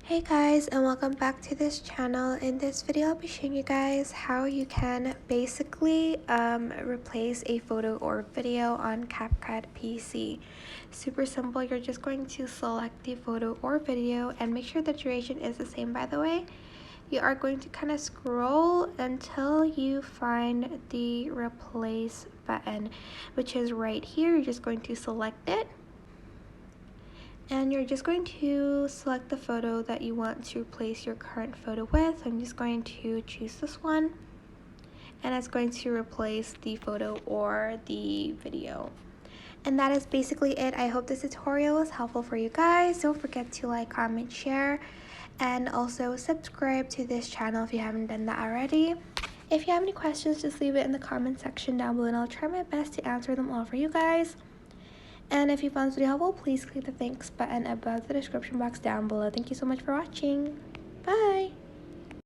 Hey guys, and welcome back to this channel. In this video I'll be showing you guys how you can basically replace a photo or video on CapCut PC. Super simple. You're just going to select the photo or video and make sure the duration is the same, by the way. You are going to kind of scroll until you find the replace button, which is right here. You're just going to select it. And you're just going to select the photo that you want to replace your current photo with. I'm just going to choose this one, and it's going to replace the photo or the video. And that is basically it. I hope this tutorial was helpful for you guys. Don't forget to like, comment, share, and also subscribe to this channel if you haven't done that already. If you have any questions, just leave it in the comment section down below and I'll try my best to answer them all for you guys. And if you found this video helpful, please click the thanks button above the description box down below. Thank you so much for watching. Bye!